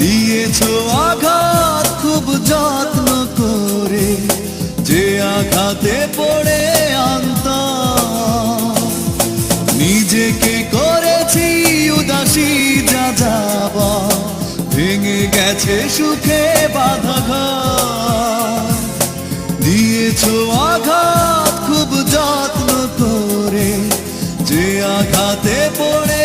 দিয়েছো আঘাত খুব যত্ন করে, যে আঘাতে পড়ে অন্তর নিজেকে করেছি উদাসী, যা যাবা ভেঙে গেছে সুখে বাঁধা ঘর। দিয়েছো আঘাত খুব যত্ন করে, যে আঘাতে পড়ে